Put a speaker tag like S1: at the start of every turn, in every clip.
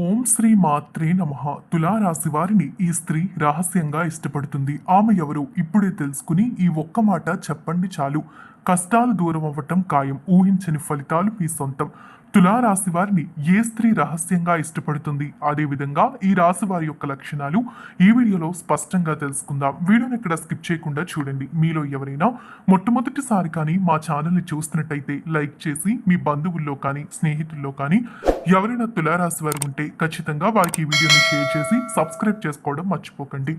S1: ఓం శ్రీ మాత్రే నమః. తులారాశి వారిని ఈ స్త్రీ రహస్యంగా ఇష్టపడుతుంది. ఆమె ఎవరో ఇప్పుడే తెలుసుకుని ఈ ఒక్క మాట చెప్పండి చాలు. కష్టాలు దూరం అవ్వటం ఖాయం. ఊహించని ఫలితాలు మీ సొంతం. తులారాశి వారిని ఏ స్త్రీ రహస్యంగా ఇష్టపడుతుంది, అదేవిధంగా ఈ రాశి వారి యొక్క లక్షణాలు ఈ వీడియోలో స్పష్టంగా తెలుసుకుందాం. వీడియోని ఇక్కడ స్కిప్ చేయకుండా చూడండి. మీలో ఎవరైనా మొట్టమొదటిసారి కానీ మా ఛానల్ని చూస్తున్నట్టయితే లైక్ చేసి మీ బంధువుల్లో కానీ స్నేహితుల్లో కానీ ఎవరైనా తులారాశి వారు ఉంటే ఖచ్చితంగా వారికి ఈ వీడియోని షేర్ చేసి సబ్స్క్రైబ్ చేసుకోవడం మర్చిపోకండి.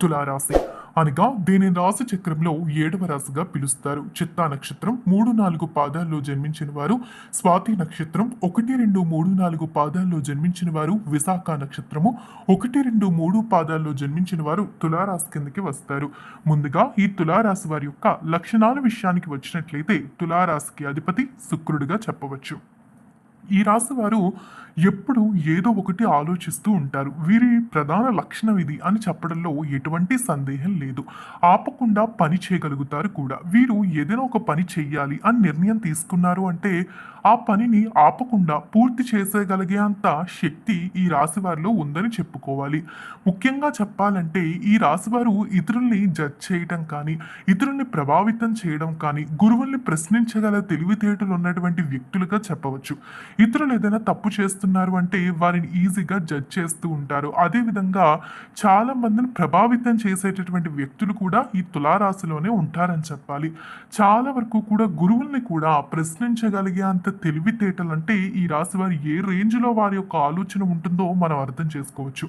S1: తులారాశి అనగా దీని రాశి చక్రంలో 7వ రాశిగా పిలుస్తారు. చిత్తా నక్షత్రం 3-4 పాదాల్లో జన్మించిన వారు, స్వాతి నక్షత్రం 1-2-3-4 పాదాల్లో జన్మించిన వారు, విశాఖ నక్షత్రము 1-2-3 పాదాల్లో జన్మించిన వారు తులారాశి కిందకి వస్తారు. ముందుగా ఈ తులారాశి వారి యొక్క లక్షణాల విషయానికి వచ్చినట్లయితే తులారాశికి అధిపతి శుక్రుడిగా చెప్పవచ్చు. ఈ రాశి వారు ఎప్పుడు ఏదో ఒకటి ఆలోచిస్తూ ఉంటారు. వీరి ప్రధాన లక్షణం ఇది అని చెప్పడంలో ఎటువంటి సందేహం లేదు. ఆపకుండా పని చేయగలుగుతారు కూడా. వీరు ఏదైనా ఒక పని చెయ్యాలి అని నిర్ణయం తీసుకున్నారు అంటే ఆ పనిని ఆపకుండా పూర్తి చేసేయగలిగే అంత శక్తి ఈ రాశి వారిలో ఉందని చెప్పుకోవాలి. ముఖ్యంగా చెప్పాలంటే ఈ రాశివారు ఇతరుల్ని జడ్జ్ చేయడం కానీ, ఇతరుల్ని ప్రభావితం చేయడం కానీ, గురువుల్ని ప్రశ్నించగల తెలివితేటలు ఉన్నటువంటి వ్యక్తులుగా చెప్పవచ్చు. ఇతరులు ఏదైనా తప్పు చేస్తున్నారు అంటే వారిని ఈజీగా జడ్జ్ చేస్తూ ఉంటారు. అదేవిధంగా చాలా మందిని ప్రభావితం చేసేటటువంటి వ్యక్తులు కూడా ఈ తులారాశిలోనే ఉంటారని చెప్పాలి. చాలా వరకు కూడా గురువుల్ని కూడా ప్రశ్నించగలిగే అంత తెలివితేటలు అంటే ఈ రాశి వారు ఏ రేంజ్లో వారి యొక్క ఆలోచన ఉంటుందో మనం అర్థం చేసుకోవచ్చు.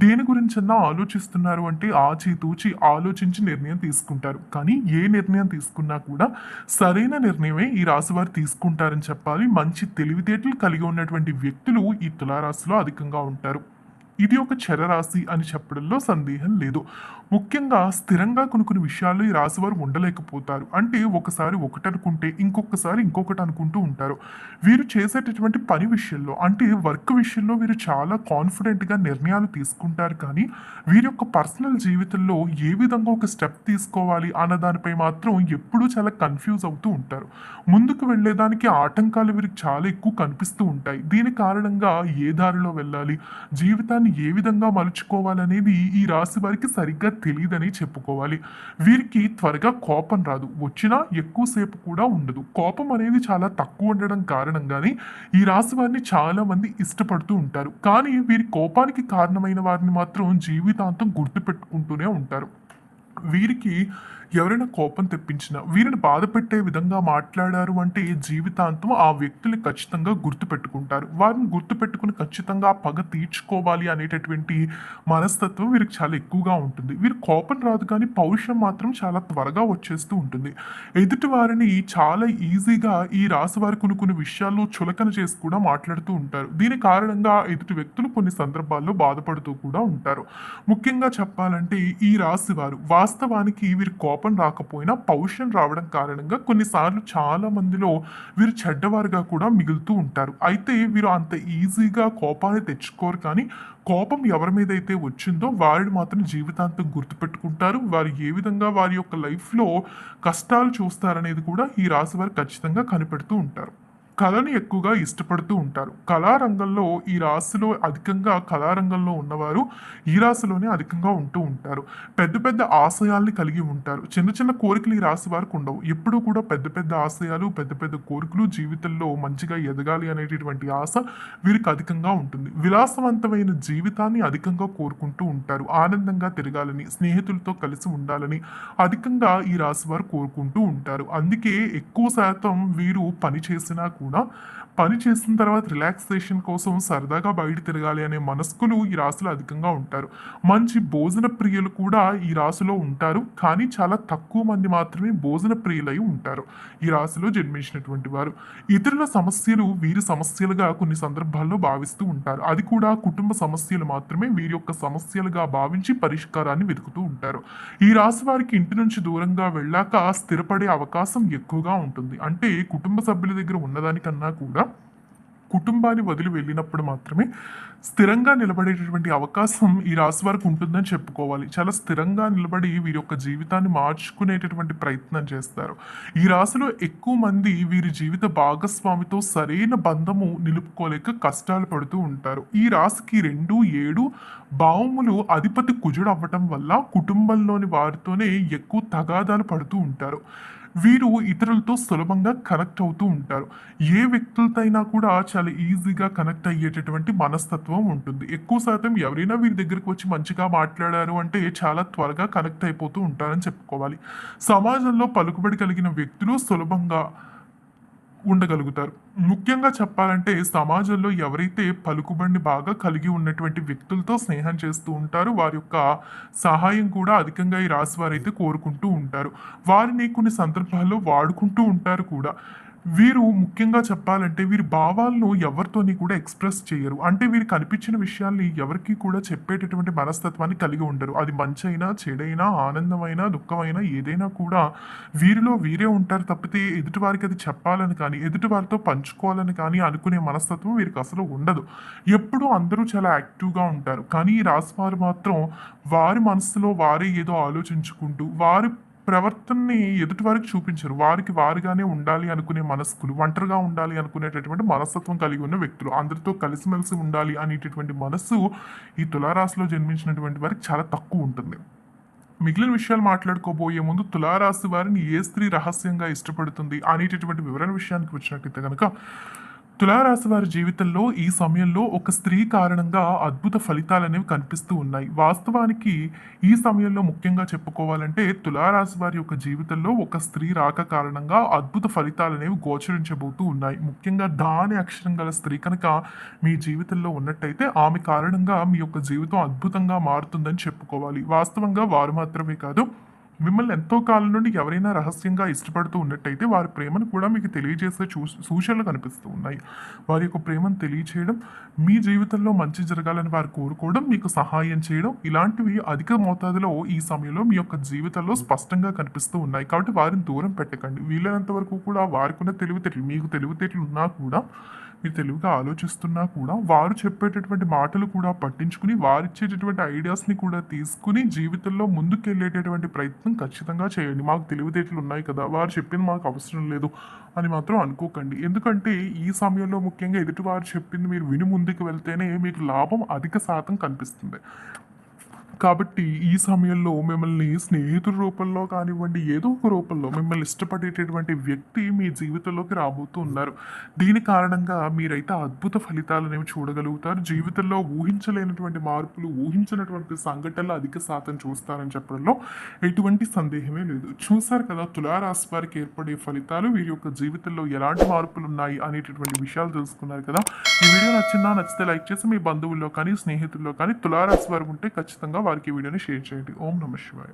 S1: దేని గురించన్నా ఆలోచిస్తున్నారు అంటే ఆచితూచి ఆలోచించి నిర్ణయం తీసుకుంటారు. కానీ ఏ నిర్ణయం తీసుకున్నా కూడా సరైన నిర్ణయమే ఈ రాశి వారు తీసుకుంటారని చెప్పాలి. మంచి తెలివితేటలు కలిగి ఉన్నటువంటి వ్యక్తులు ఈ తులారాశిలో అధికంగా ఉంటారు. ఇది ఒక చరరాశి అని చెప్పడంలో సందేహం లేదు. ముఖ్యంగా స్థిరంగా కొన్ని విషయాల్లో ఈ రాశివారు ఉండలేకపోతారు. అంటే ఒకసారి ఒకటి అనుకుంటే ఇంకొకసారి ఇంకొకటి అనుకుంటూ ఉంటారు. వీరు చేసేటటువంటి పని విషయంలో అంటే వర్క్ విషయంలో వీరు చాలా కాన్ఫిడెంట్గా నిర్ణయాలు తీసుకుంటారు. కానీ వీరి యొక్క పర్సనల్ జీవితంలో ఏ విధంగా ఒక స్టెప్ తీసుకోవాలి అన్న దానిపై మాత్రం ఎప్పుడూ చాలా కన్ఫ్యూజ్ అవుతూ ఉంటారు. ముందుకు వెళ్ళేదానికి ఆటంకాలు వీరికి చాలా ఎక్కువ కనిపిస్తూ ఉంటాయి. దీని కారణంగా ఏ దారిలో వెళ్ళాలి, జీవితాన్ని ఏ విధంగా మలుచుకోవాలనేది ఈ రాశి వారికి సరిగ్గా తెలియదని చెప్పుకోవాలి. వీరికి త్వరగా కోపం రాదు, వచ్చినా ఎక్కువసేపు కూడా ఉండదు. కోపం అనేది చాలా తక్కువ ఉండడం కారణంగానే ఈ రాశి వారిని చాలా మంది ఇష్టపడుతూ ఉంటారు. కానీ వీరి కోపానికి కారణమైన వారిని మాత్రం జీవితాంతం గుర్తుపెట్టుకుంటూనే ఉంటారు. వీరికి ఎవరైనా కోపం తెప్పించినా, వీరిని బాధ పెట్టే విధంగా మాట్లాడారు అంటే జీవితాంతం ఆ వ్యక్తులు ఖచ్చితంగా గుర్తుపెట్టుకుంటారు. వారిని గుర్తుపెట్టుకుని ఖచ్చితంగా ఆ పగ తీర్చుకోవాలి అనేటటువంటి మనస్తత్వం వీరికి చాలా ఎక్కువగా ఉంటుంది. వీరి కోపం రాదు కానీ పౌరుషం మాత్రం చాలా త్వరగా వచ్చేస్తూ ఉంటుంది. ఎదుటి వారిని చాలా ఈజీగా ఈ రాశి వారి కొన్ని విషయాల్లో చులకన చేసి కూడా మాట్లాడుతూ ఉంటారు. దీని కారణంగా ఎదుటి వ్యక్తులు కొన్ని సందర్భాల్లో బాధపడుతూ కూడా ఉంటారు. ముఖ్యంగా చెప్పాలంటే ఈ రాశి వారు వాస్తవానికి వీరి కోపం రాకపోయినా పౌరుషం రావడం కారణంగా కొన్నిసార్లు చాలా మందిలో వీరు చెడ్డవారుగా కూడా మిగులుతూ ఉంటారు. అయితే వీరు అంత ఈజీగా కోపాన్ని తెచ్చుకోరు. కానీ కోపం ఎవరి మీద అయితే వచ్చిందో వారిని మాత్రం జీవితాంతం గుర్తుపెట్టుకుంటారు. వారు ఏ విధంగా వారి యొక్క లైఫ్లో కష్టాలు చూస్తారనేది కూడా ఈ రాశి వారు ఖచ్చితంగా కనిపెడుతూ ఉంటారు. కళని ఎక్కువగా ఇష్టపడుతూ ఉంటారు. కళారంగంలో ఈ రాశిలో అధికంగా కళారంగంలో ఉన్నవారు ఈ రాశిలోనే అధికంగా ఉంటూ ఉంటారు. పెద్ద పెద్ద ఆశయాల్ని కలిగి ఉంటారు. చిన్న చిన్న కోరికలు ఈ రాశి వారికి ఉండవు. ఎప్పుడూ కూడా పెద్ద పెద్ద ఆశయాలు, పెద్ద పెద్ద కోరికలు, జీవితంలో మంచిగా ఎదగాలి అనేటటువంటి ఆశ వీరికి అధికంగా ఉంటుంది. విలాసవంతమైన జీవితాన్ని అధికంగా కోరుకుంటూ ఉంటారు. ఆనందంగా తిరగాలని, స్నేహితులతో కలిసి ఉండాలని అధికంగా ఈ రాశి వారు కోరుకుంటూ ఉంటారు. అందుకే ఎక్కువ శాతం వీరు పని చేసినా కూడా పని చేసిన తర్వాత రిలాక్సేషన్ కోసం సరదాగా బయట తిరగాలి అనే మనస్కులు ఈ రాశిలో అధికంగా ఉంటారు. మంచి భోజన ప్రియులు కూడా ఈ రాశిలో ఉంటారు. కానీ చాలా తక్కువ మంది మాత్రమే భోజన ప్రియులై ఉంటారు ఈ రాశిలో జన్మించినటువంటి వారు. ఇతరుల సమస్యలు వీరి సమస్యలుగా కొన్ని సందర్భాల్లో భావిస్తూ ఉంటారు. అది కూడా కుటుంబ సమస్యలు మాత్రమే వీరి యొక్క సమస్యలుగా భావించి పరిష్కారాన్ని వెతుకుతూ ఉంటారు. ఈ రాశి వారికి ఇంటి నుంచి దూరంగా వెళ్ళాక స్థిరపడే అవకాశం ఎక్కువగా ఉంటుంది. అంటే కుటుంబ సభ్యుల దగ్గర ఉన్నదానికన్నా కూడా కుటుంబాన్ని వదిలి వెళ్ళినప్పుడు మాత్రమే స్థిరంగా నిలబడేటటువంటి అవకాశం ఈ రాశి వారికి ఉంటుందని చెప్పుకోవాలి. చాలా స్థిరంగా నిలబడి వీరి యొక్క జీవితాన్ని మార్చుకునేటటువంటి ప్రయత్నం చేస్తారు. ఈ రాశిలో ఎక్కువ మంది వీరి జీవిత భాగస్వామితో సరైన బంధము నిలుపుకోలేక కష్టాలు పడుతూ ఉంటారు. ఈ రాశికి 2, 7 భావములు అధిపతి కుజుడు అవ్వటం వల్ల కుటుంబంలోని వారితోనే ఎక్కువ తగాదాలు పడుతూ ఉంటారు. వీరు ఇతరులతో సులభంగా కనెక్ట్ అవుతూ ఉంటారు. ఏ వ్యక్తులతో అయినా కూడా చాలా ఈజీగా కనెక్ట్ అయ్యేటటువంటి మనస్తత్వం ఉంటుంది. ఎక్కువ శాతం ఎవరైనా వీరి దగ్గరికి వచ్చి మంచిగా మాట్లాడారు అంటే చాలా త్వరగా కనెక్ట్ అయిపోతూ ఉంటారని చెప్పుకోవాలి. సమాజంలో పలుకుబడి కలిగిన వ్యక్తులు సులభంగా ఉండగలుగుతారు. ముఖ్యంగా చెప్పాలంటే సమాజంలో ఎవరైతే పలుకుబడిని బాగా కలిగి ఉన్నటువంటి వ్యక్తులతో స్నేహం చేస్తూ ఉంటారో వారి యొక్క సహాయం కూడా అధికంగా ఈ రాశి వారైతే కోరుకుంటూ ఉంటారు. వారిని కొన్ని సందర్భాల్లో వాడుకుంటూ ఉంటారు కూడా. వీరు ముఖ్యంగా చెప్పాలంటే వీరి భావాలను ఎవరితోని కూడా ఎక్స్‌ప్రెస్ చేయరు. అంటే వీరికి కనిపించిన విషయాల్ని ఎవరికీ కూడా చెప్పేటటువంటి మనస్తత్వాన్ని కలిగి ఉండరు. అది మంచైనా, చెడైనా, ఆనందమైనా, దుఃఖమైనా ఏదైనా కూడా వీరిలో వీరే ఉంటారు తప్పితే ఎదుటి వారికి అది చెప్పాలని కానీ, ఎదుటి వారితో పంచుకోవాలని కానీ అనుకునే మనస్తత్వం వీరికి అసలు ఉండదు. ఎప్పుడూ అందరూ చాలా యాక్టివ్‌గా ఉంటారు. కానీ ఈ రాశివారు మాత్రం వారి మనసులో వారే ఏదో ఆలోచించుకుంటూ, వారి ప్రవర్తనని ఎదుటి వారికి చూపించరు. వారికి వారుగానే ఉండాలి అనుకునే మనస్కులు, ఒంటరిగా ఉండాలి అనుకునేటటువంటి మనస్తత్వం కలిగి ఉన్న వ్యక్తులు. అందరితో కలిసిమెలిసి ఉండాలి అనేటటువంటి మనస్సు ఈ తులారాశిలో జన్మించినటువంటి వారికి చాలా తక్కువ ఉంటుంది. మిగిలిన విషయాలు మాట్లాడుకోబోయే ముందు తులారాశి వారిని ఏ స్త్రీ రహస్యంగా ఇష్టపడుతుంది అనేటటువంటి వివరణ విషయానికి వచ్చినట్టయితే కనుక తులారాశి వారి జీవితంలో ఈ సమయంలో ఒక స్త్రీ కారణంగా అద్భుత ఫలితాలనేవి కనిపిస్తూ ఉన్నాయి. వాస్తవానికి ఈ సమయంలో ముఖ్యంగా చెప్పుకోవాలంటే తులారాశి వారి యొక్క జీవితంలో ఒక స్త్రీ రాక కారణంగా అద్భుత ఫలితాలనేవి గోచరించబోతూ ఉన్నాయి. ముఖ్యంగా దా అనే అక్షరం గల స్త్రీ కనుక మీ జీవితంలో ఉన్నట్టయితే ఆమె కారణంగా మీ యొక్క జీవితం అద్భుతంగా మారుతుందని చెప్పుకోవాలి. వాస్తవంగా వారు మాత్రమే కాదు, మిమ్మల్ని ఎంతో కాలం నుండి ఎవరైనా రహస్యంగా ఇష్టపడుతూ ఉన్నట్టయితే వారి ప్రేమను కూడా మీకు తెలియజేసే సూచనలు కనిపిస్తూ ఉన్నాయి. వారి యొక్క ప్రేమను తెలియచేయడం, మీ జీవితంలో మంచి జరగాలని వారు కోరుకోవడం, మీకు సహాయం చేయడం ఇలాంటివి అధిక మోతాదులో ఈ సమయంలో మీ యొక్క జీవితంలో స్పష్టంగా కనిపిస్తూ ఉన్నాయి. కాబట్టి వారిని దూరం పెట్టకండి. వీలైనంత వరకు కూడా వారికున్న తెలివితేటలు, మీకు తెలివితేటలు ఉన్నా కూడా మీరు తెలివిగా ఆలోచిస్తున్నా కూడా వారు చెప్పేటటువంటి మాటలు కూడా పట్టించుకుని వారిచ్చేటటువంటి ఐడియాస్ని కూడా తీసుకుని జీవితంలో ముందుకెళ్ళేటటువంటి ప్రయత్నం ఖచ్చితంగా చేయండి. మాకు తెలివితేటలు ఉన్నాయి కదా, వారు చెప్పింది మాకు అవసరం లేదు అని మాత్రం అనుకోకండి. ఎందుకంటే ఈ సమయంలో ముఖ్యంగా ఎదుటి వారు చెప్పింది మీరు విని ముందుకు వెళ్తేనే మీకు లాభం అధిక శాతం కనిపిస్తుంది. కాబట్టి ఈ సమయంలో మిమ్మల్ని స్నేహితుల రూపంలో కానివ్వండి, ఏదో ఒక రూపంలో మిమ్మల్ని ఇష్టపడేటటువంటి వ్యక్తి మీ జీవితంలోకి రాబోతూ ఉన్నారు. దీని కారణంగా మీరైతే అద్భుత ఫలితాలు అనేవి చూడగలుగుతారు. జీవితంలో ఊహించలేనటువంటి మార్పులు, ఊహించినటువంటి సంఘటనలు అధిక శాతం చూస్తారని చెప్పడంలో ఎటువంటి సందేహమే లేదు. చూసారు కదా తులారాశి వారికి ఏర్పడే ఫలితాలు, వీరి యొక్క జీవితంలో ఎలాంటి మార్పులు ఉన్నాయి అనేటటువంటి విషయాలు తెలుసుకున్నారు కదా. ఈ వీడియో నచ్చితే లైక్ చేసి మీ బంధువుల్లో కానీ, స్నేహితుల్లో కానీ తులారాశి వారు ఉంటే ఖచ్చితంగా వారికి ఈ వీడియోని షేర్ చేయండి. ఓం నమః శివాయ.